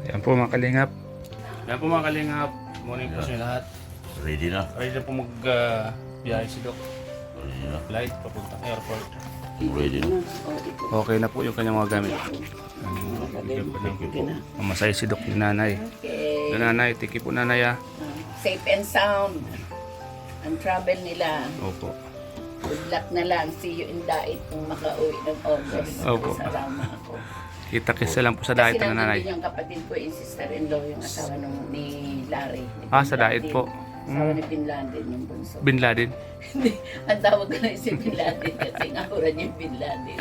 Ayan po mga kalingap. Ayan po mga kalingap. Morning po sa inyo lahat. Ready na. Ready na po biyahe si Doc. Ready na. Flight papuntang airport. Ready na. Okay na po yung kanyang mga gamit. Mamasaya si Doc yung nanay. Okay. Yung nanay, tiki po nanay ah. Safe and sound ang travel nila. Opo. Good luck na lang. See you in Dait kung makauwi ng August. Opo. Kasama ako. Kita-kisa lang po sa dait Kasi ng nanay. nandun yung kapatid ko, yung sister-in-law, yung asawa ni Larry. Ni Ah, Bin sa dait Laden. po. Asawa ni Bin Laden, yung bunso. Bin Laden. Hindi, ang tawag ko lang si Bin Laden kasi ngahuran yung Bin Laden.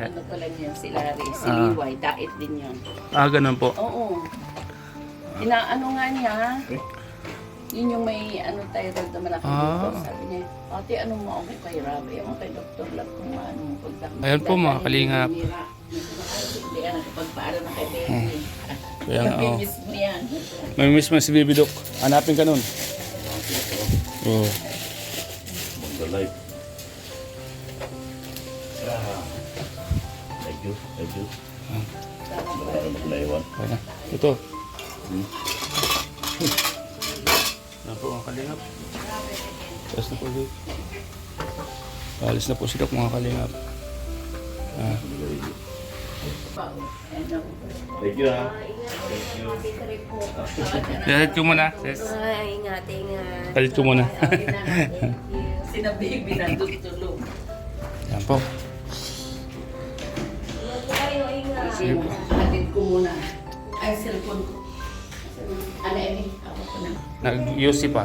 Ano ko lang yun, si Larry, si Liway, Dait din yun. Ah, ganun po. Oo. Inaano nga niya, yun yung may ano thyroid na malaki dito. Sabi niya, ate, ano mo ako kay Rabi? Ako kay Dr. Lab kung ano mo contact. Ayan po, mga kalingap. Hindi ka nakapagpaaral na kay Baby. Kaya nga, oh. Miss mo yan. May miss mo si Baby Doc. Hanapin ka nun. Oh. The light. Thank you. Thank you. Para maglaiwan. Kaya. Ito. Ayan po mga kalingap. Alis na po ulit. Alis na po si Doc mga kalingap. Ah. Thank you ha. Palit ko muna, sis. Ay, ingat. Palit ko muna. Sina Baby na doon tulog. Ayan po. Kayo, ingat. Sige, hatid ko muna. Ay, cellphone ko. Ano ini? Ako ko na. Nag-UC pa.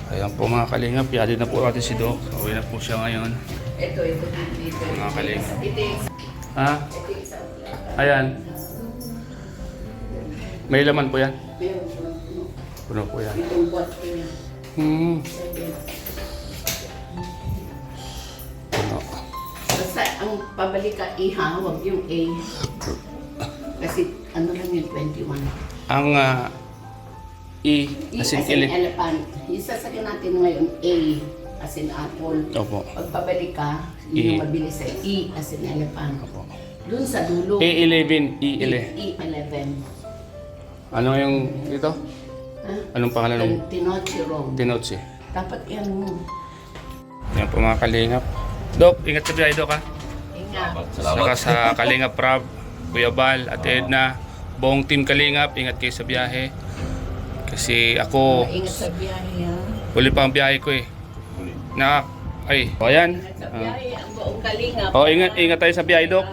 Ayan po mga kalingap. Yari na po natin si Doc. Uwi na po siya ngayon. Ito, dito. Mga kalingap. Ito yung Ha? Ayan. May laman po yan. Puno po yan. itong bot ko niya. Puno. Basta ang pabalik ka iha, huwag yung A. Kasi ano lang yung 21. Ang E, E as in as in ele. elephant. Yung sasakyan natin ngayon, A as in apple. Opo. Pag pabalik ka, E. yun yung mabilis sa E as in elephant. Opo. Doon sa dulo. A11, E11. E11. Ano yung dito? Ha? Anong pangalan ng Tinochi Road. Tinotsi? Dapat yan mo. Yan po mga kalingap. Doc, ingat sa biyahe Doc ha. Ingat. Saka sa Kalingap Prab, Kuya Bal, Ate Edna, buong team Kalingap, ingat kayo sa biyahe. Kasi ako, Ingat sa biyahe ha. huli pa ang biyahe ko eh. Ayan. Ingat sa biyahe, ang buong kalingap. Oh, ingat tayo sa biyahe Doc.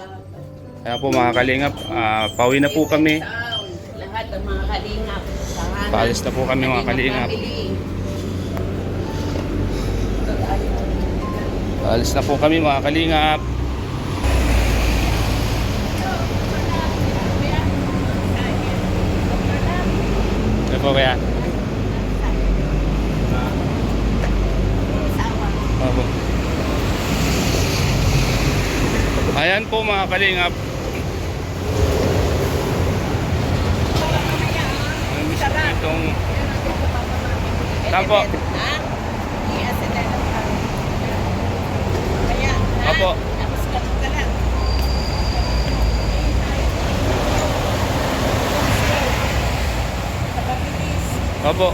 Ayan po mga Kalingap, pauwi na po kami. Sound. Lahat ng mga kalingap. Tahanan. Paalis na po kami mga Kalingap. Family. Paalis na po kami mga Kalingap. Ano po kaya? Opo. Ayan po mga Kalingap. Namiss ko itong... Saan po? Ha? Yes, and then, kaya, ha? Opo. Tapos ganun ka lang. Opo.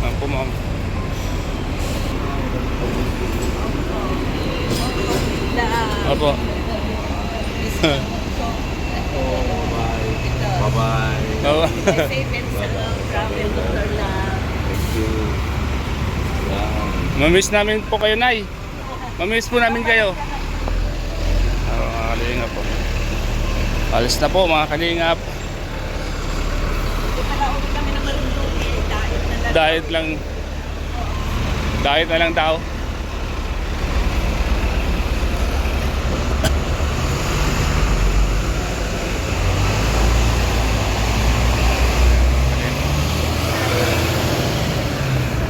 Ayan po ma'am. Opo. Bye-bye. Opo. Safe and sound. Travel, Dr. Love. Thank you. Mamiss namin po kayo, Nay. Mamiss po namin kayo. Mga kalingap po. Alis na po mga kalingap. Hindi pala ulit kami ng Marunduki. Diet na lang. Diet lang. Diet na lang tao.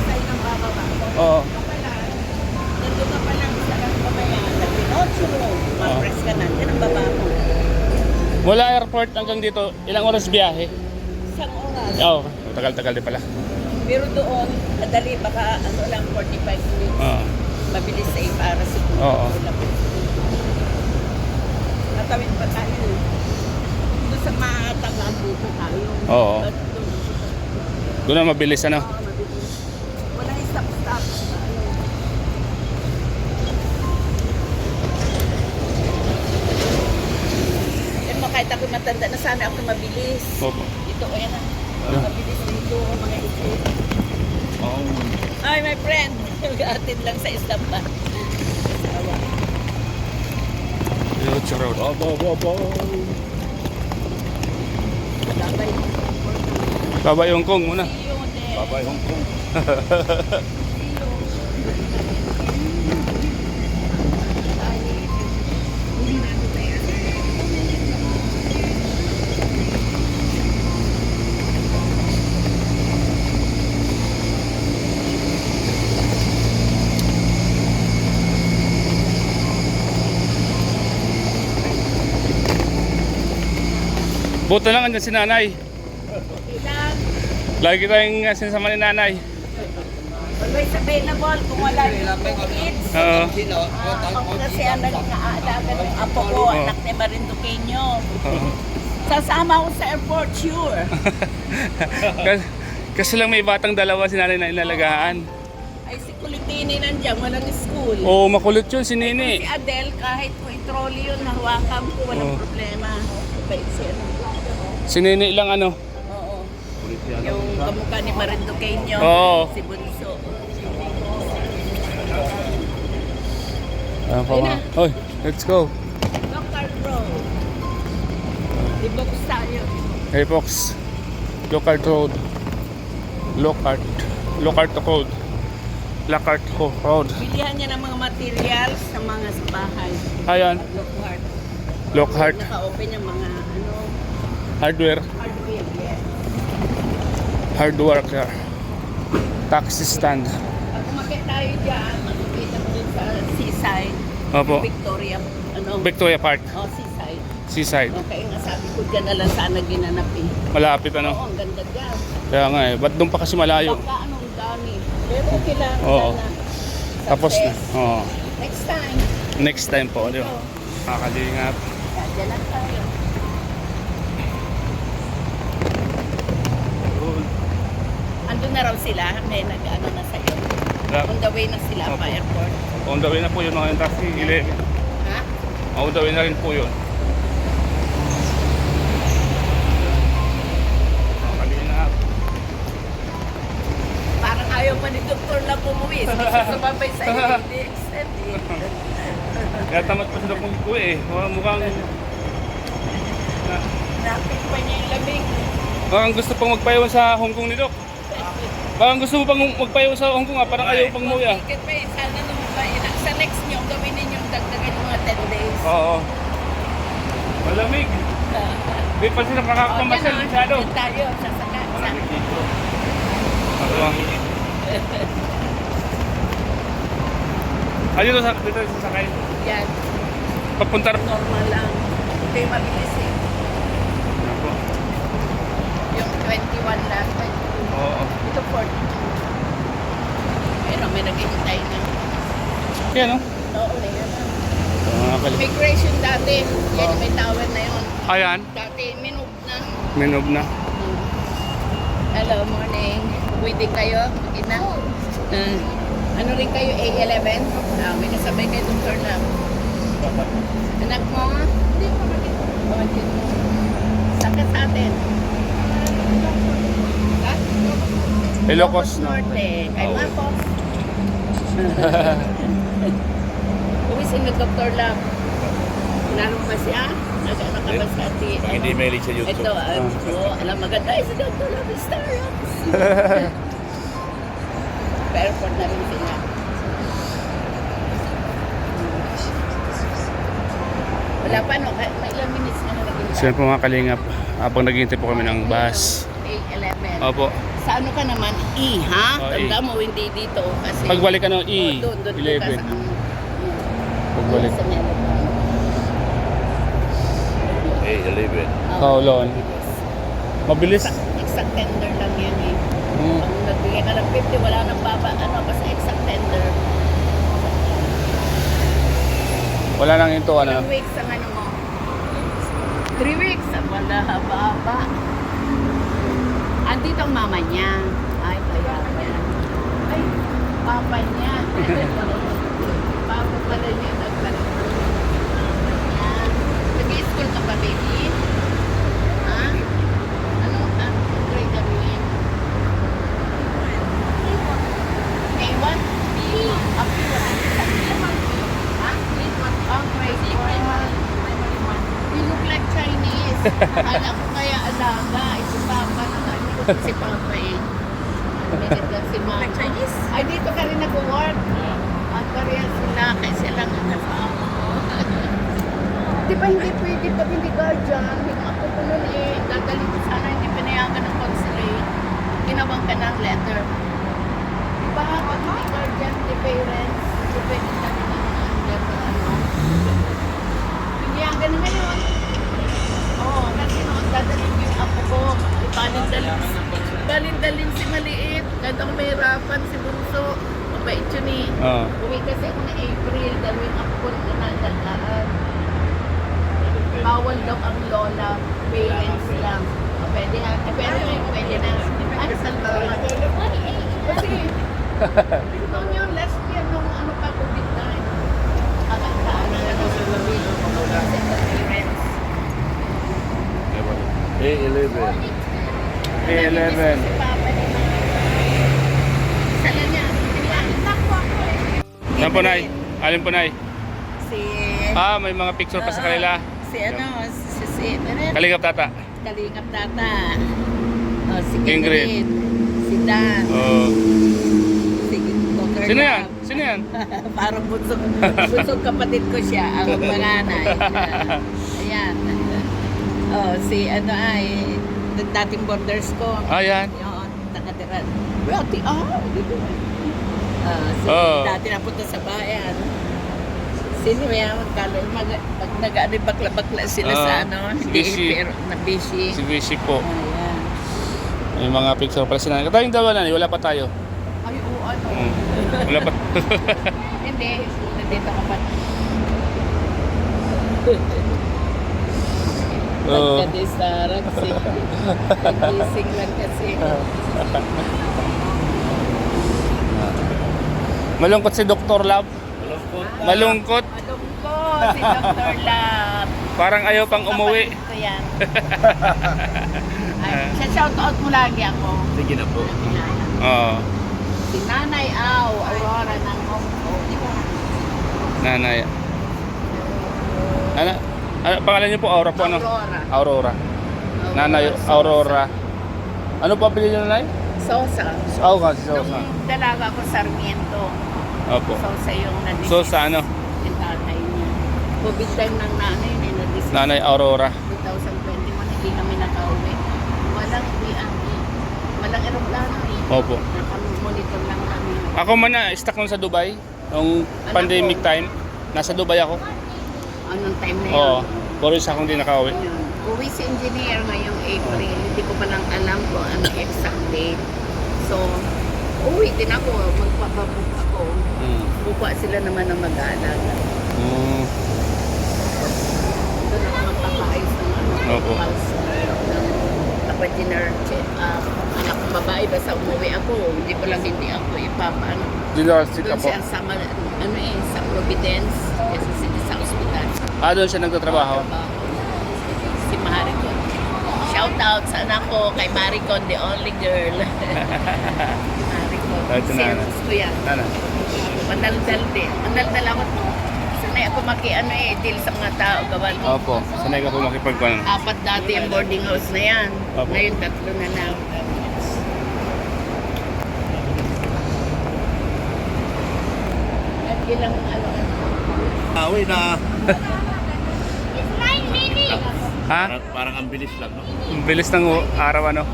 Sa'yo ng bababa. Oo. Nandun ka pa lang sa mamaya. Sa Pinocho. Mag-press ka na. Yan ang baba mo. Mula airport hanggang dito, ilang oras biyahe? Isang oras. Oo, tagal-tagal din pala. Pero doon, Madali, baka ano lang, 45 minutes. Ah. Mabilis eh, para siguro. Oo. Natawid pa tayo. Doon sa matagaan dito tayo. Oo. But doon, Doon na mabilis ano. mabilis. Wala yung stop-stop. Ano, kahit ako matanda na sana ako mabilis. Opo. Ito, ayan na. Mabilis dito, mga ito. Oh. Hi, my friend. Atid lang sa Islamabad. Asawa. Diretso road. Labay. Baba yung kong muna. See you there. Babay Hong Kong. Buto lang andyan si nanay. Ilan? Lagi tayong sinasama ni nanay. Always available kung wala yung kids. Oo. Ako kasi ang nag-aalaga ng apo ko, anak ni Marinduqueño. Sasama ko sa airport, sure. Kasi lang may batang dalawa si nanay na inalagaan. Ay, si Kulitini nandiyan, walang school. Oo, makulit yun si Nini. Si Adele, kahit po i-trolley yun, nahawakan ko, walang Oo. problema. Bait siya. Si Nini lang ano. Oo. Yung kamukha ni Marinduqueño, Oo. si Bunso. Ayan pa mga. Hoy, let's go. Lockhart Road. Ibok tayo. Hey folks, Lockhart Road. Lockhart Road. Lockhart Road. Bilihan niya ng mga materials sa mga sa bahay. Ayan, Lockhart. Lockhart Naka-open yung mga ano, Hardware. hardware. Yes. Hard worker. Taxi stand. Pag umakit tayo dyan, makikita mo din sa seaside. Opo. Victoria, ano? Victoria Park. Oh, seaside. Seaside. Okay, nga sabi ko dyan na lang sana ginanap eh. Malapit Oo, ano. ang ganda dyan. Kaya nga eh. Ba't doon pa kasi malayo? Baka anong dami. Pero okay lang. Oo. Sana. Tapos na. Success. Oo. Next time. Next time po. Di ba? Oo. Kakalingap. Dyan lang tayo. Andun na raw sila. May nag-ano na sa'yo. On the way na sila pa Opo. airport. On the way na po yun mga yung taxi. 11. Ha? On the way na rin po yun. Kakalingap. Parang ayaw pa ni Doktor lang umuwi. Hindi siya sumabay sa iyo. Hindi extend eh. Kaya tamad pa sila kung ito eh. Mukhang Napit pa niya yung lamig. Parang gusto pang magpayaw sa Hong Kong ni Doc. Parang gusto mo pang magpayaw sa Hong Kong ah. Parang ayaw pang muya. Ticket pa eh. Sana naman ba yun. Sa next niyo, gawin ninyong dagdagan yung mga 10 days. Oo. Malamig. Di pa sila makakapamasyal masyado. Dyan tayo. Sasaka. Malamig dito. Ano? Ayun dito sa sakay. Yan. Papunta Normal lang. Ito yung mabilis eh. Ako. Yung 21 lang. 22. Oo. Ito 42. Pero may naghihintay na. Kaya no? Oo, na yan. Nakakalimutan. Immigration dati. Yan, may tower na yun. Ayan. Dati, minug na. Minob na. Hello, morning. Waiting kayo? Mag-ina? Ano rin kayo, A11? May kasabay kayo, Dr. Lam. Anak mo? Hindi ko makikita. Saka sa atin. Ilocos na. Norte. Kay Oo. Mapos. Uwisin na Dr. Lam. Naroon ba siya? Nag-ano ka ba sa atin? Hindi mahilig sa YouTube. Ito, alam maganda si Dr. Love Starbucks. Airport na rin sila. Wala pa, no? May ilang minutes na naghintay. So yan po mga kalingap. Habang naghihintay po kami ng bus. A11. Opo. Sa ano ka naman? E, ha? Oh, Tanda E. mo, hindi dito. Kasi, Pagbalik ka ng E. doon ka 11. sa Pagbalik. Sa Melbourne. Eh, 11. Kowloon. Mabilis. Exact tender lang yan eh. Pag nagbigay ka ng 50, wala nang baba, basta exact tender. Wala nang ito, ano. 3 weeks ang ano mo. 3 weeks, wala, haba-haba. Andito ang mama niya. Ay, kaya niya. Ay, papa niya. Papa pala niya nagkaroon. Nag-i-school ka pa, baby? Ha? Ano? Grade ka rin? May 1? Up to 1? Ha? Oh, grade 1. You look like Chinese. Alam ko kaya alaga. Si Papa naman. Si Papa eh. Minit lang si Mama. Like Chinese? Ay, dito ka rin nag-work. At pareha sila. Kaya silang kasama ko. Di ba hindi pwede pag hindi guardian? Ako ko nun eh. Dadali ko sana hindi pinayagan ng consulate. Ginawang ka ng letter. Di ba? Pag hindi guardian, hindi parents, hindi pwede dali ng letter ano. Pinayagan ngayon. Oo, kasi noon dadalhin yung apo ko. Balin-dalin si maliit. Gandang mahirapan si Bunso. Mabait yun eh. Oo. Uwi kasi ako na April. Dalawin ako ko na nagdalaan. Bawal daw ang lola. Parents lang. O, pwede ha. Pero ngayon pwede na. Ano sa lola? Kasi, noon yung last year nung ano pa COVID time. Agandaan na lang sa lola. Kasi sa parents. A11. A11. Si Papa ni Mama. Sala niya. Naku ako eh. Yan po, Nay. Alin po, Nay? Si... May mga picture pa sa kanila. Si Kalingap Tata. Kalingap Tata. Si Ingrid. Ingrid. Si Dan. Oo. Si Dr. Sino yan? Lab. Sino yan? Parang bunsong kapatid ko siya. Ang panganay. Ayan. Si ano ay dating borders ko. Yan. Yun, nakatira. Dito. Dati napunta sa bayan. Sino yan? Pag nag-ano bakla-bakla sila sa ano. busy. Pero na-busy. Si Vishi po. Ayan. May mga picture pa sila. Tayong dalawa na, wala pa tayo. Ay, oo, ano. Wala pa. Hindi. Nandito ka pa. Oo. Pagkadisara kasi. Nagising lang kasi. Malungkot si Dr. Lab. Malungkot. Malungkot si Dr. Lab. Parang ayaw pang umuwi. Ito yan. Ay, shoutout mo lagi ako. Sige na po. Oo. Si Nanay Au, Aurora ng Hong Kong. Nanay. Pangalan niyo po, Aurora po, ano? Aurora. Aurora. Nanay Aurora. Ano po apelyido niyo, Nay? Sosa. Si Sosa. Nung dalaga ko Sarmiento. Opo. Sosa yung na-disease. Sosa, ano? Yung tatay niya. COVID time ng nanay niya na-disease. Nanay Aurora. 2021, hindi kami nakauwi. Walang walang aeroplano eh. Opo. Nakamonitor lang kami. Ako man na, stuck nun sa Dubai. Nung pandemic time. Nasa Dubai ako. Anong time na yun? Oo. Puro isa akong di nakauwi. Yun. Uwi si engineer ngayong April. Hindi ko pa lang alam kung ano exact date. So, uwi din ako. Magpapabook ako. Buka sila naman ng mag-aalaga. Doon ako magpapaayos ng ano. Opo. Pulse ng dinner check-up. Anak kong babae, basta umuwi ako. Hindi ko lang hindi ako ipapaano. Dinarsit Doon ako. siya sa, sa Providence. Kasi sila sa hospital. Doon siya nagtatrabaho. Si Maricon. Shout out sa anak ko kay Maricon, the only girl. Si Maricon. Ito na, Serious ko yan. Ano? Mandaldal din. Mandaldal ako. Sanay ako deal sa mga tao. Gawan mo. Opo. Sanay ka po makipagkuhan. 4 dati ang boarding house na yan. Opo. Ngayon 3 na lang. At ilang Uwi na. Ha? Parang ang bilis lang, no? Ang bilis ng araw, ano?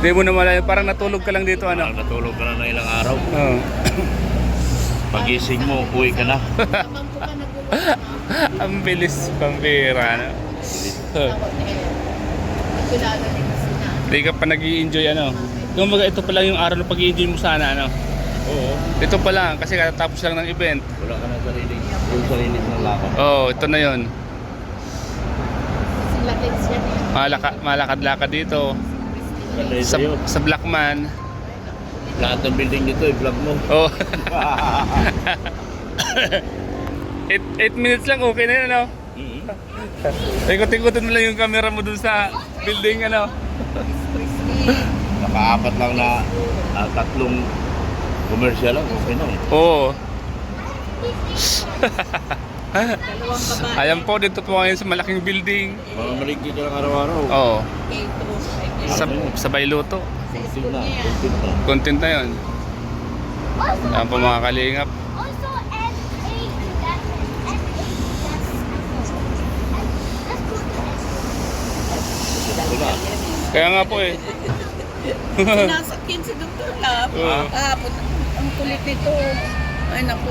Hindi mo na malayo. Parang natulog ka lang dito, ano? Parang natulog ka na ng ilang araw. Oo. Pagising mo, uwi ka na. Habang ko pa nagulong Ang bilis, pambira, ano? Kilala din kasi na. Hindi ka pa nag-i-enjoy, ano? Mga Kumbaga ito pa lang yung araw na pag-i-enjoy mo sana, ano? Oo. Ito pa lang, kasi katatapos lang ng event. Wala ka na sarili. Yung sarili ng lakad. Oh, ito na yon. Sila kids yan eh. Malakad-lakad dito. Kasi Sa, sa'yo, sa Blackman. lahat ng building dito, i-vlog mo. Oh. 8 minutes lang, okay na yun, ano? Ikot-ikotin mo lang yung camera mo dun sa building, ano? Nakaapat lang na tatlong commercial lang. Okay na eh. Oo. Dalawang babae. Ayan po, dito po ngayon sa malaking building. Mamamalingki ka lang araw-araw. Oo. K2. Sa Bayluto. Content na. Content na. Content na yun. Ayan po mga kalingap. Also, N8, that's Wala. Kaya nga po eh. Sinasakyan si Dr. Love. Oo. Ang kulit nito. Ay, naku.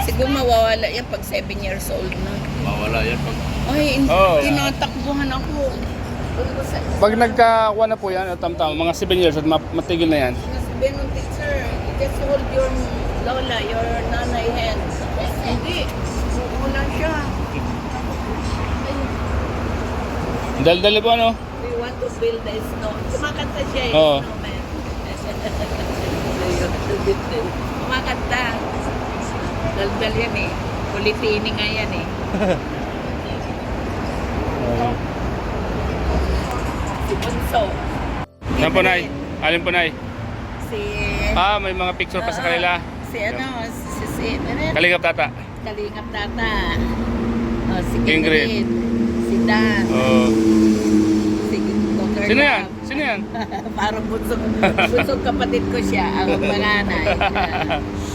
Siguro mawawala yan pag 7 years old na. Mawala yan pag Ay, Oo. tinatakbuhan ako. Pag nagkakuha na po yan, tam-tam, mga 7 years at matigil na yan. Sabi nung teacher, you just hold your lola, your nanay hands. Hindi. Una siya. Dal-dali po, ano? We want to build a snow. Kumakanta siya eh, Oo. snowman. Kumakanta. Dal-dal yan eh. Kulitini nga yan eh. Si Bunso. Yan po, Nay. Alin po, Nay? Si... May mga picture pa sa kanila. Si ano, si Kalingap tata. Kalingap Tata. Oh, si Ingrid. Ingrid. Si Dan. Oo. Si Dr. Sino yan? Love. Sino yan? Parang bunsong kapatid ko siya, ang panganay.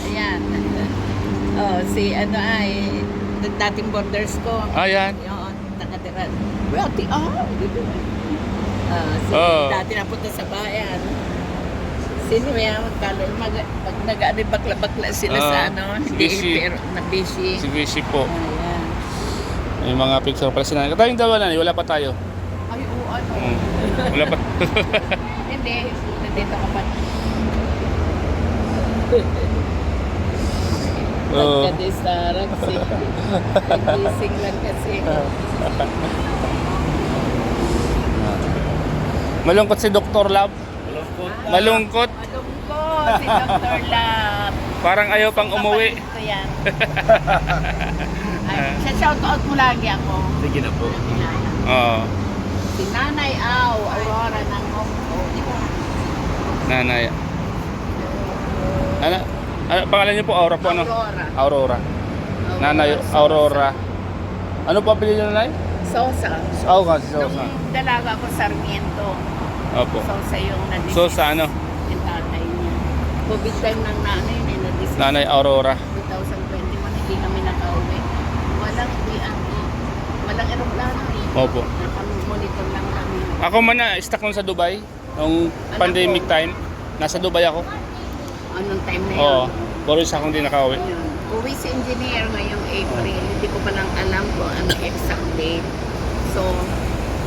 Ayan. Oh, si ano ay, dating borders ko. Yan. Yun, nakatira. Well, si Oh. dati napunta sa bayan. Sino yan? Pag nag-ano, bakla-bakla sila sa ano, hindi busy. pero na busy. Si Vishi po. Ayan. May mga picture pala sila. Tayong dalawa na, wala pa tayo. Ay, oo, ano. Wala pa. Hindi, nandito ka pa. Oo. Pagkadisarag si gising lang kasi. Malungkot si Dr. Love. Malungkot. Malungkot si Dr. Love. Parang ayaw pang umuwi. Ito yan. Ay, shoutout mo lagi ako. sige na po. Oo. Si Nanay Au, Aurora ng Hong Kong. Nanay. Ano? Pangalan niyo po? Aurora po, ano? Aurora. Aurora. Nanay Aurora. Ano po apelyido niyo, Nanay? Sosa. Kasi Sosa. Nung dalaga ko Sarmiento. Opo. Sosa yung na-disease. Sosa, ano? Yung tatay niya. COVID time ng nanay niya na-disease. Nanay Aurora. 2021, hindi kami nakauwi. Walang aeroplano eh. Opo. Nakamonitor lang kami. Ako man na, stuck nun sa Dubai. Nung pandemic time. Nasa Dubai ako. Anong time na yun? Oo. Boris akong di nakauwi. Yun. Uwi si engineer ngayong April. Hindi ko pa lang alam kung ano exact date. So,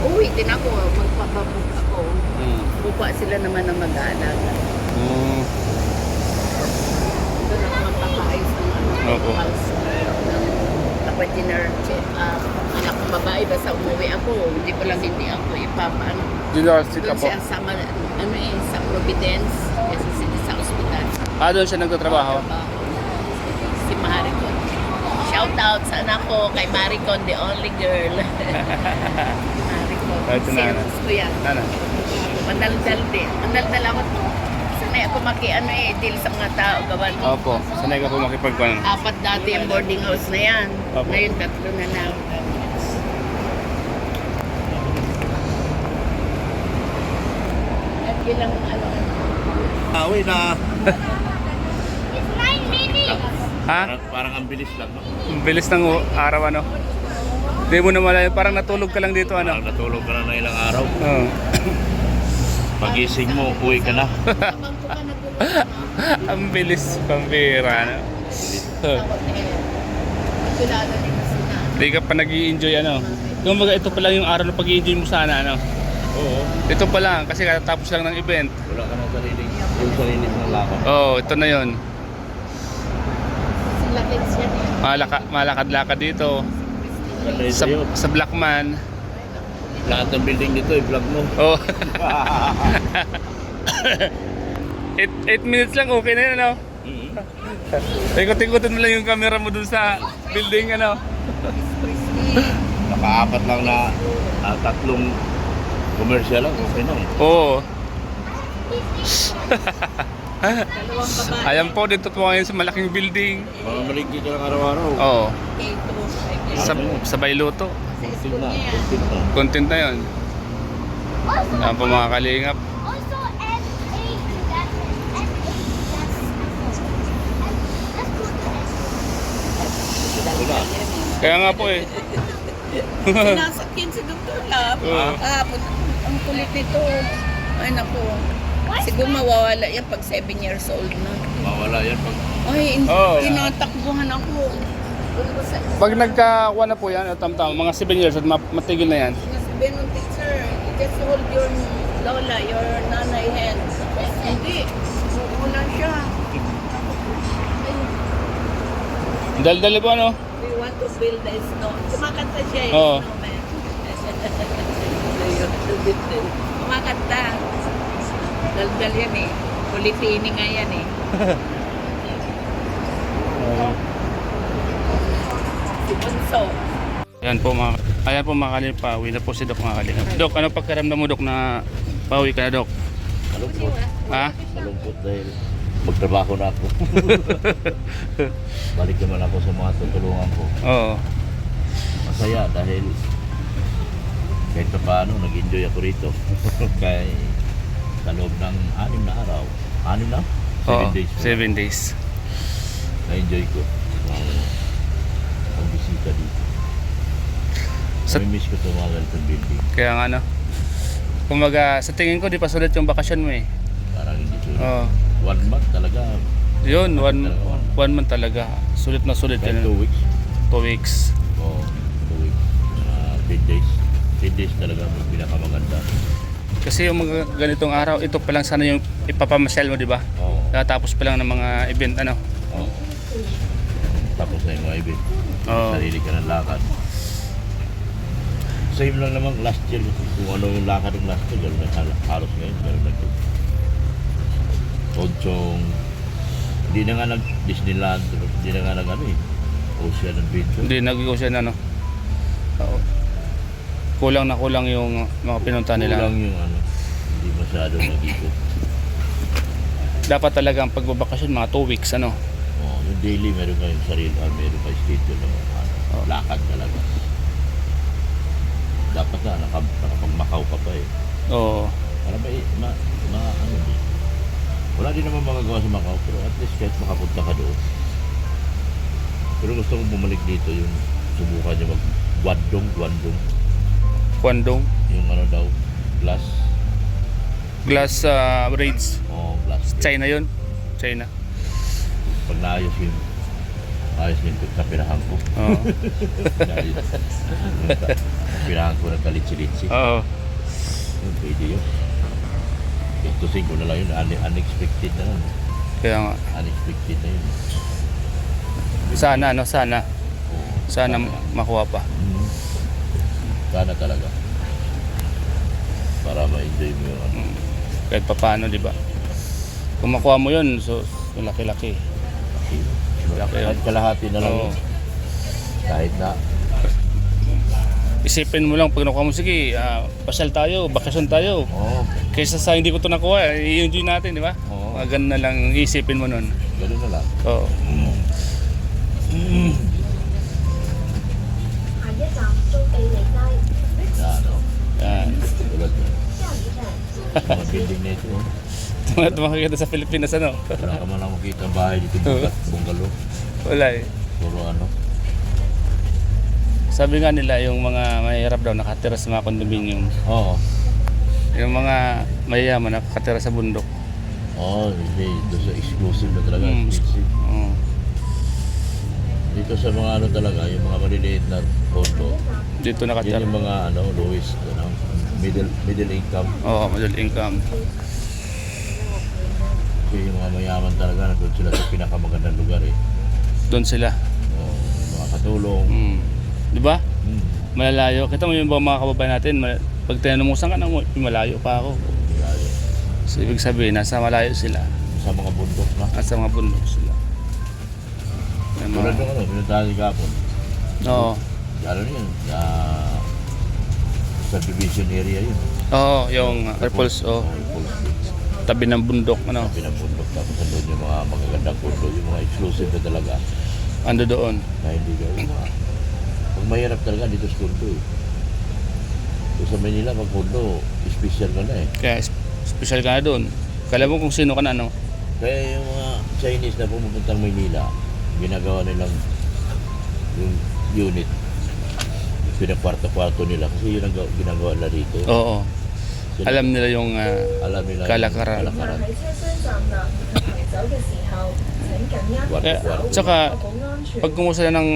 uwi din ako. Magpapabook ako. Buka sila naman ng mag-aalaga. Doon ako magpapaayos ng ano. Opo. Pulse. Dinner check-up. Anak kong babae, basta umuwi ako. Hindi ko lang hindi ako ipapaano. General Street Doon po. siya sa, sa Providence. Kasi sila sa ospital. Doon siya nagtatrabaho. Si Maricon. Shout out sa anak ko kay Maricon, the only girl. Maricon. Ito na, ano? Serious ko yan. Ano? Mandaldal din. Mandaldal ako. Sanay ako deal sa mga tao. Gawan mo. Opo. Sanay ka po makipagkuhan. 4 dati ang boarding house na yan. Opo. Ngayon 3 na lang. At yun lang ano. Uwi na. It's 9 minutes. Ha? Parang ang bilis lang. No? Ang bilis ng araw, ano? Hindi mo na malayo. Parang natulog ka lang dito, ano? Parang natulog ka na ng ilang araw. Oo. Pagising mo, uwi ka na. Habang ko pa nagulong. Ang bilis, pambira, ano? Kilala din na sila. Hindi ka pa nag-i-enjoy, ano? Kumbaga ito pa lang yung araw na pag-i-enjoy mo sana, ano? Oo. Ito pa lang, kasi katatapos lang ng event. Wala ka ng sarili. Yung sarili ng lakad. Oh, ito na yon. Lakad siya niya. Malakad-lakad dito. Sa, Sa Blackman. lahat ng building dito, i-vlog mo. Oh. 8 minutes lang, okay na yun, ano? Ikot-ikotin mo lang yung camera mo dun sa building, ano? Nakaapat lang na tatlong commercial lang, okay na. Oo. Dalawang babae. Ayan po, dito po ngayon sa malaking building. Mamalingki ka lang araw-araw. Oo. Ito. Sa Bayluto. Content na, content na. Content na yun. Also, Ayan po mga kalingap. also add 8 to that. Add 8 to that. Wala. Kaya nga po eh. Sinasakyan si Dr. Lab. Oo. Ang kulit nito. Ay, naku. Siguro mawawala yan pag 7 years old na. Mawala yan pag Ay, Oo. tinatakbuhan ako. Pag nagkakuha na po yan, tam-tam, mga 7 years at matigil na yan. Sinasabi nung teacher, you just hold your lola, your nanay hand. Hindi. Uulan siya. Dal-dali po ano? We want to build a snow. Kumakanta siya eh. Oo. Snowman. Kumakanta. Dal-dal yan eh. Kulitini nga yan eh. Si Bunso. Ayan po mga kalingap, pauwi na po si Dok mga kalingap. Dok, ano pagkaramdam mo Dok na pauwi ka na Dok? malungkot. Ha? Malungkot dahil magtrabaho na ako. Balik naman ako sa mga tutulungan ko. Oo. Masaya dahil kahit pa paano nag-enjoy ako rito. Kaya sa loob ng 6 na araw, 6 na? 7 Oo, days. 7 days. Na-enjoy ko ang bisita dito. Sa- Miss ko itong mga ganitong building. Kaya nga ano. Kumaga, sa tingin ko di pa sulit yung bakasyon mo eh. Parang hindi ko. Oo. 1 month talaga. Yun, one month talaga. Sulit na sulit Kahit yan. 2 weeks. 2 weeks. Oo, 2 weeks. 10 days. 10 days talaga ang pinakamaganda. Kasi yung mga ganitong araw, ito pa lang sana yung ipapamasyal mo, di ba? Oo. Tapos pa lang ng mga event, ano? Oo. Tapos na yung mga event. Oo. Sarili ka ng lakad. Same lang naman last year. Kung ano yung lakad ng last year, gano'n na halos ngayon. Gano'n na ito. Onchong. Hindi na nga nag-Disneyland. Hindi na nga nag-ano eh. Ocean Adventure. Hindi, nag-iusyan, ano? Oo. Kulang na kulang yung mga pinunta nila. Kulang yung ano. Hindi masyado nag-ikot. Dapat talaga ang pagbabakasyon, mga 2 weeks, ano? Oh, yung daily meron kayong sarili, meron kayo schedule ng Oh. lakad talaga. Dapat na nakapag-Macau ka pa eh. Oo. Para ba ano din. Wala din naman magagawa sa Macau, pero at least kahit makapunta ka doon. Pero gusto kong bumalik dito yung subukan yung Guangdong. Kwandong. Yung ano daw, glass. Glass braids. Oh, glass. China yun. China. Pag naayos yun, ayos yun sa pirahan ko. Oo. Pirahan ko ng kalitsi-litsi. Oo. Yun, pwede yun. Itusin ko na lang yun, unexpected na lang. Kaya nga. Unexpected na yun. Sana, ano? Sana. Oo. Sana makuha pa. Sana talaga. Para ma-enjoy mo yung ano. Kahit pa paano, di ba? Kung makuha mo yun, so laki-laki. Laki yun. Kahit kalahati na lang Oo. yun. Kahit na. Isipin mo lang, pag nakuha mo, sige, pasyal tayo, bakasyon tayo. Oo. Kaysa sa hindi ko ito nakuha, i-enjoy natin, di ba? Oo. Mga ganun na lang, isipin mo nun. Ganun na lang. Oo. Na ano. Yan. Tulad na. Mga building na ito. Mga makikita sa Pilipinas, ano? Wala ka man lang makita ang bahay dito. Bungalow. Wala eh. Puro ano. Sabi nga nila, yung mga mahirap daw nakatira sa mga condominium. Oo. Yung mga mayayaman nakatira sa bundok. Oo, hindi. Doon sa exclusive na talaga. Mm. Exclusive. Oo. Dito sa mga ano talaga, yung mga maliliit na condo. Dito Yun nakatira. yung mga ano, lowest, ano, middle income. Oo, middle income. Kasi yung mga mayaman talaga nandun sila sa pinakamagandang lugar eh. Doon sila. Yung mga katulong. Mm. Di ba? Hmm. Malalayo. Kita mo yung mga kababayan natin, pag tinanong mo saan ka na mo, malayo pa ako. Malayo. So, ibig sabihin, nasa malayo sila. Sa mga bundok na. Nasa mga bundok sila. May Tulad mga- nung pinuntahan ni Gapon. Oo. Ano yun? Subdivision area yun. Oo, yung Repulse, oh, Repulse. tabi ng bundok, ano, Pinabundok tapos nandun yung mga magagandang kondo, yung mga exclusive na talaga. ando doon. Na hindi ka, yung mga, pag mahirap talaga dito sa kondo eh. So, sa Manila, pag kondo, special ka na eh. Kaya special ka na doon. Kala mo kung sino ka na, no? Kaya yung mga Chinese na pumupuntang Manila, ginagawa nilang yung unit. Pinakwarto-kwarto nila kasi yun ang ginagawa nila dito. Oo. Alam nila yung Alam nila kalakaran. yung kalakaran. 喺車廂站立同行走嘅時候，請緊握 Kwarto-kwarto. tsaka, pag kumuha sila ng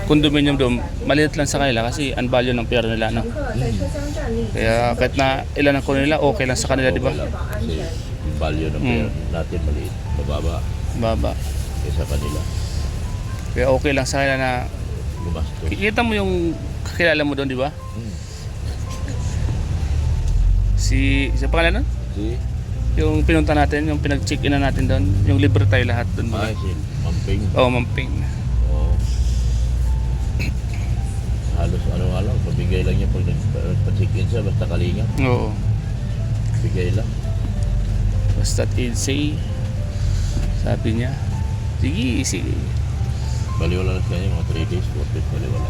condominium doon, maliit lang sa kanila kasi ang value ng pera nila, no? Kaya kahit na ilan ang kuno nila, okay lang sa kanila, di ba? Okay lang. Kasi yung value ng pera natin maliit, mababa Baba. kaysa kanila. Kaya okay lang sa kanila na Gumastos. kikita mo yung kakilala mo doon, di ba? Hmm. Sa pangalan nun? See? Yung pinunta natin, yung pinag-check-in na natin doon, yung libre tayo lahat doon. Ay, si Mamping. Oo, Mamping. Oo. Halos ano lang, pabigay lang niya pag nagpa-check-in siya, basta kalinga. Oo. Bigay lang. Basta say, sabi niya, sige. Baliwala lang kanya, mga 3 days, 4 days, baliwala.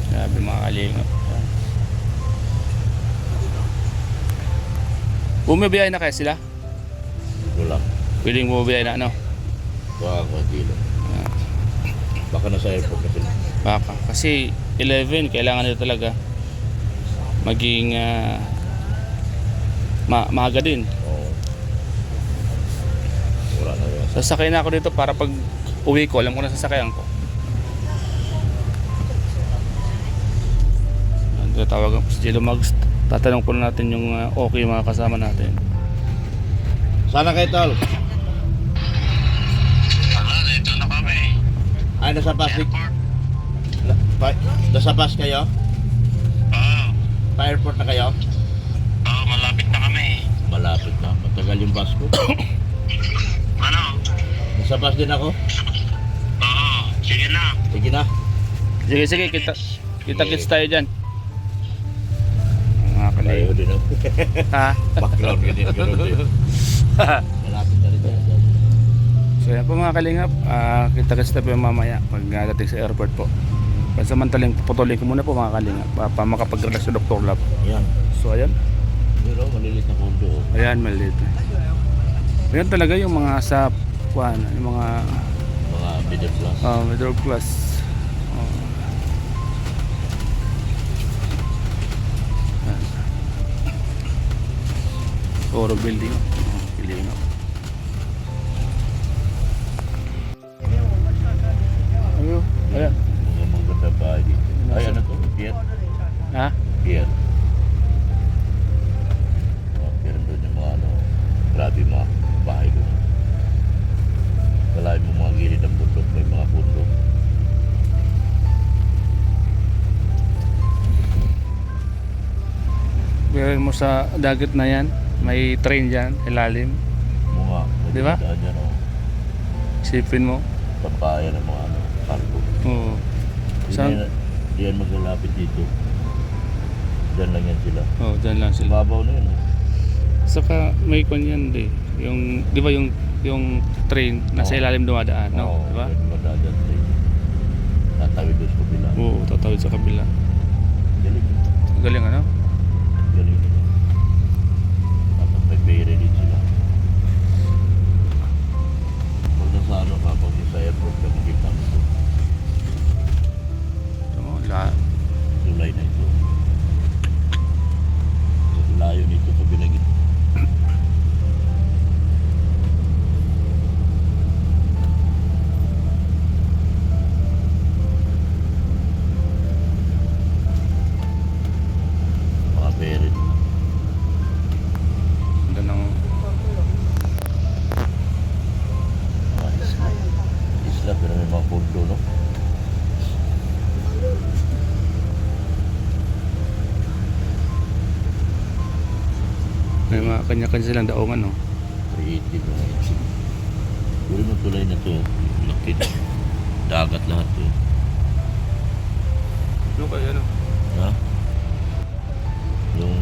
Sabi mga kalingap. Bumibiyay na kaya sila? Ito lang. Pwedeng bumibiyay na, ano? Baka kung kilo. Baka nasa airport na sila. Baka. Kasi 11, kailangan nila talaga maging maaga din. Oo. Wala na yun. Sasakay na ako dito para pag uwi ko, alam ko na sasakayan ko. Tawagan ko si Jello Mags. Tatanong po natin yung okay mga kasama natin. Sana kayo, tol? Dito na kami. Ay, nasa pass. Airport. Nasa pass kayo? Oo. Pa-airport na kayo? Oo, malapit na kami. Malapit na. Matagal yung bus ko. Ano? Nasa pass din ako? Oo, sige na. Sige na. Sige, kita-kits tayo dyan. Mga Malayo kalingap. din ako. Ha? Background ganyan, ganun din. Malapit na rin tayo. So yan po mga kalingap, kita-kits tayo po mamaya pag dating sa airport po. Pansamantaling puputuloy ko muna po mga kalingap para makapag-relax sa Dr. Lab. Yan. So ayan, Pero malilit na kondo. ayan maliit. Ayan talaga yung mga sa yung mga Mga middle class. middle class. Oro building. Piling ako. Ayun, ayan. Mga maganda bahay dito. Ay, ano to? Pier? Ha? Pier. Mga pier doon yung mga ano. Grabe mga bahay doon. Kalahin mo mga gilid ng bundok. May mga bundok. Biyahin mo sa dagat na yan. May train dyan, ilalim. Mga. Di ba? Daan yan, oh. Isipin mo. Pampaya ng mga ano. Cargo. Oo. Saan? Di yan maglalapit dito. Diyan lang yan sila. Oh, dyan lang sila. Babaw na yun. Oh. Saka may kwan yan di. Yung, di ba yung train nasa Oo. ilalim dumadaan, no? Oo, Di ba? yan, madadaan tayo. Tatawid doon sa kabila. Oo, tatawid sa kabila. Galing. Galing ano? Galing. Tapos may pere din sila. Pag nasa ano ka, pag sa airport ka, makita mo ito. Ito mo, Tulay na ito. Layo nito sa binagit. kanya-kanya silang daungan, no? Creative na ito. Puro mo tulay na to. Laki na. Dagat lahat to. Ano kaya, ano? Ha? Yung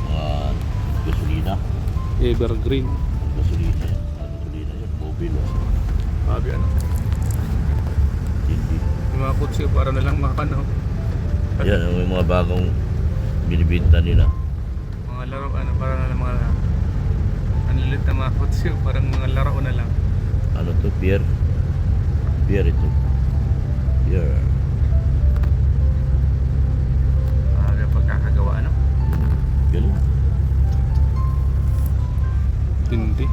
mga gasolina. Evergreen. Gasolina yan. Gasolina yan. Mobile. Sabi, ano? Hindi. Yung mga kutsi, para na lang makano. Yan, yung mga bagong binibinta nila. Mga laro, ano, para na lang mga... Ang lilit na mga kutsi, parang mga laro na lang. Ano to? Pier? Pier ito. Pier. Pagkakagawa, ano? Galing. Hindi.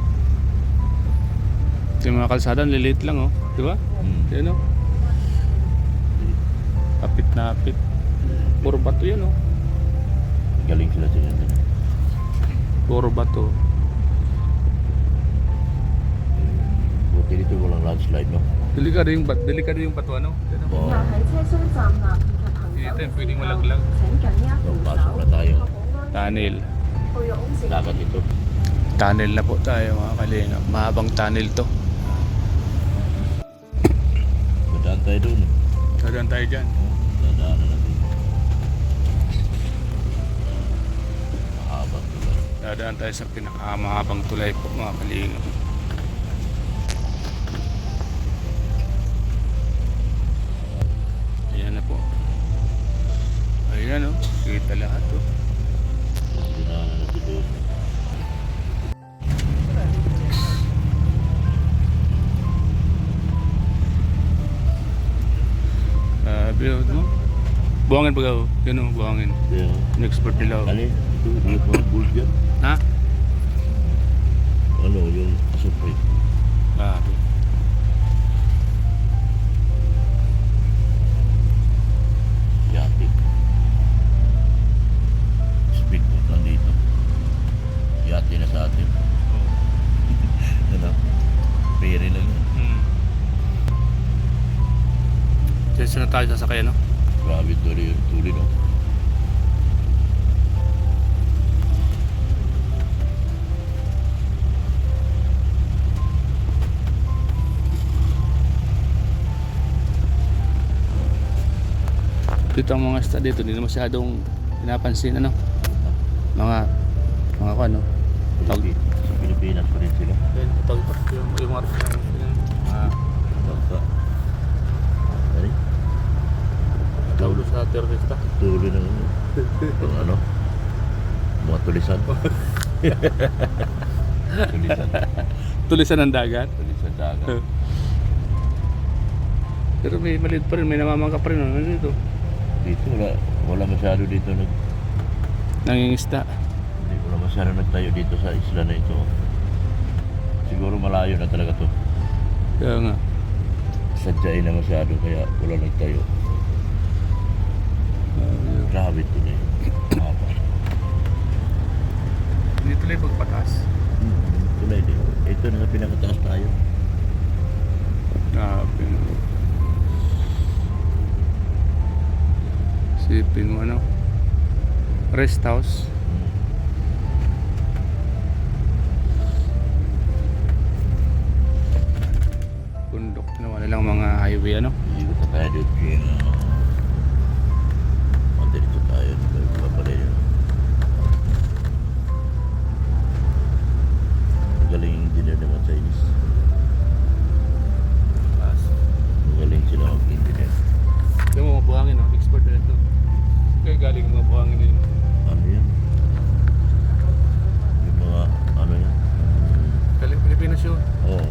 Yung mga kalsada, lilit lang, oh. Di ba? Yan, oh. Apit na apit. Puro bato yan, oh. Galing sila sila. Puro bato. Buti dito walang landslide, no? Delikado yung bato, ano? Yan, oh. Oo. 喺車廂站立以及行 Dito 走 yung 時 pwedeng 候 malaglag. 請緊握 So, 扶 pasok 手， na tayo. 確保安全。 Tunnel. 配有安全 Dagat ito. Tunnel na po tayo, mga kalinga. Mahabang tunnel to. Madaan tayo doon. Dadaan tayo dyan. Dadaanan natin. Mahaba tulad. Dadaan tayo sa pinakamahabang tulay po, mga kalinga. Ayan na po. Ayan, oh. Kita lahat, oh. Dinaanan natin doon. Bilog, no? Buhangin pag ako. Yun, oh, buhangin. Kaya, In-export nila, oh. ano yun? Ito, yung mga bulls yan. Ha? Ano, yung asupre. Ah, Yate. Speedboat nandito. Yate na sa atin. Ano? Ferry lang yan. Diyan na tayo sasakay, no? Grabe tuloy, no? Dito ang mga isda dito, hindi na masyadong pinapansin, ano? Mga ano? Sa Pilipinas pa rin sila. Pag yung mga Bangka. Ay, tawlo sa terorista. tuloy ng pang ano? Mga tulisan. Tulisan. Tulisan ng dagat. Tulisan dagat. Pero may maliit pa rin, may namamangka pa rin, ano dito? Dito wala masyado dito Nangingisda. wala masyado nagtayo dito sa isla na ito. Siguro malayo na talaga to. Kaya nga. Sadyain na masyado kaya wala nagtayo. Grabe ito na yun. Haba. Hindi tuloy pagpatas. Tulay din. Ito na sa pinakataas tayo. Grabe. Sipin mo, ano? Rest house. Bundok naman nilang mga highway, ano? Ikot na tayo dito yung dito tayo. Dito pa rin. Magaling engineer naman Chinese. Magaling sila mag-engineer. Ito mo mga buhangin, no? Export na ito. Kaya galing mga buhangin na yun. Ano yan? Yung mga ano yan? Galing Pilipinas yun. Oo.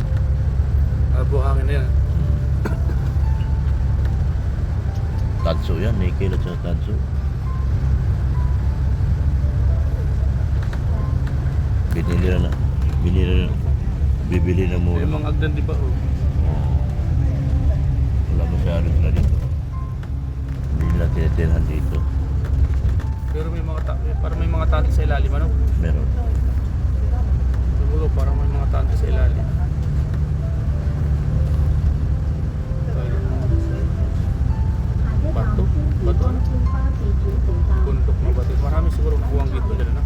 Buhangin na yan. Tanso yan. Nickel at sa tanso. Bibili na muna. Yung mga agdan, di ba? Oh. Wala masyado sila dito. Hindi nila tinitirhan dito. Pero may mga parang may mga tanti sa ilalim, ano? Meron. Siguro parang may mga tanti sa ilalim. Bato? Bato, ano? Bundok na bato. Marami siguro buwang dito dyan, ano?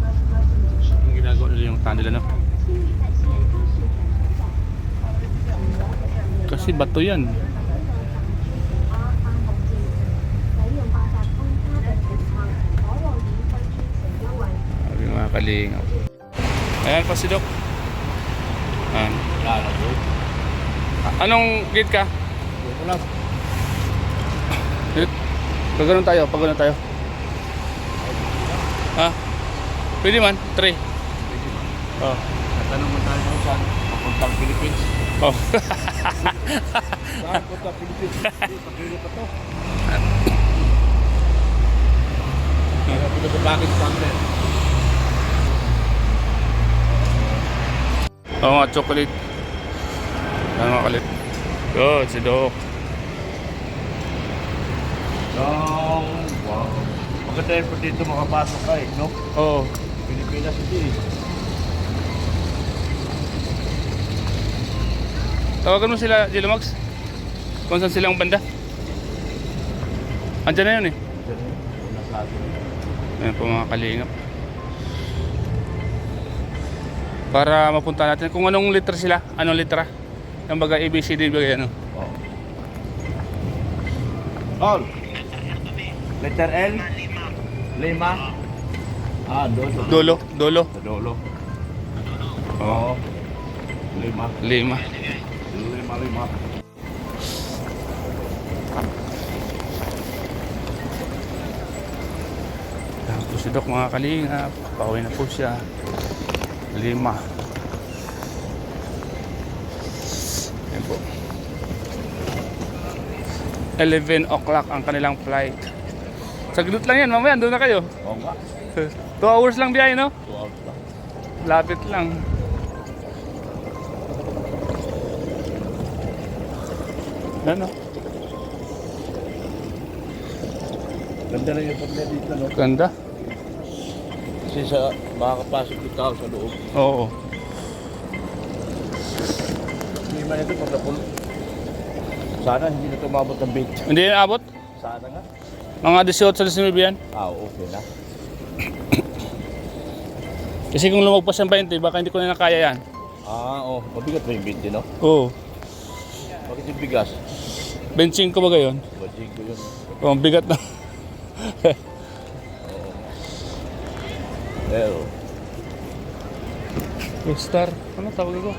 kasi bato yan. Sabi mga kalingap. Ayan pa si Doc. Ayan. Lalo bro. Anong gate ka? Ito lang. Pag ganun tayo. Ha? Pwede man, 3. Oh. Tatanong mo tayo kung saan papuntang Philippines. Oh. Saan punta Philippines? Hindi, pagkili pa to. Kaya punta sa Pakistan din. Oo nga, chocolate. Ano nga kalit? Good, si Doc. Wow. Maganda yun po dito makapasok ka eh, no? Oo. Pilipinas hindi eh. Tawagan mo sila, Jilomax. Kung saan silang banda. Andyan na yun eh. Ayan po mga kalingap. Para mapunta natin kung anong litra sila. Anong litra? Yung baga ABCD baga ano. Oh. All. Letter L. Lima. Ah, dolo. Dolo. Sa dolo. Oo. Lima. 5. Lima. Ayan po si Doc mga kalingap. Pauwi na po siya. 5. Ayan po. 11 o'clock ang kanilang flight. Saglit lang yan, mamaya doon na kayo. Oo nga. 2 hours lang biyahe, no? 2 hours lang. Lapit lang. Ano? Ganda lang yung pagka dito, no? Ganda. Kasi sa makakapasok yung tao sa loob. Oo. Hindi man ito pag napul. Sana hindi na tumabot ng beach. Hindi na abot? Sana nga. Mga 18 yan. Ah, okay na. Kasi kung lumagpas ng 20, baka hindi ko na nakaya yan. Ah, oh. Mabigat ba yung 20, no? Oo. Bakit yung bigas? 25 ba gayon? Bajing ko yun. Oo, bigat na. Pero, Questar. Ano tawag ko?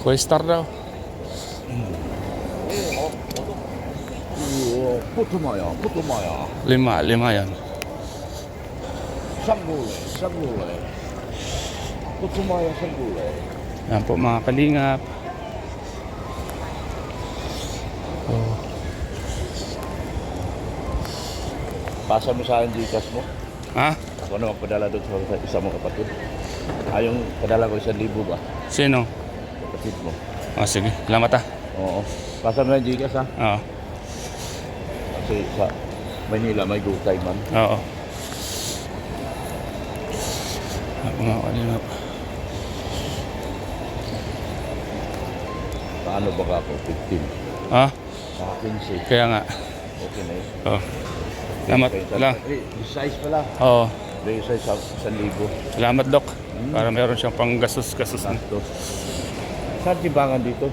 Questar daw. putumaya. 5 yan. Sanggulay. Putumaya sanggulay. Yan po mga kalingap. Oh. Pasa mo sa akin Gcash mo. Ha? Ako na magpadala doon sa isa mong kapatid. Yung padala ko 1,000 ba? Sino? Kapatid mo. Ah, sige. Salamat ah. Oo. Pasa mo na yung Gcash ha. Oo. Kasi sa Manila may gutay man. Oo. Mga kalingap. Paano ba ako? 15. Ha? Saka 15. Kaya nga. Okay na yun. Oo. Salamat. Salamat. Size pala. Oo. Yung size 1,000. Salamat, Doc. Para meron siyang pang gastos na. Saan timbangan dito?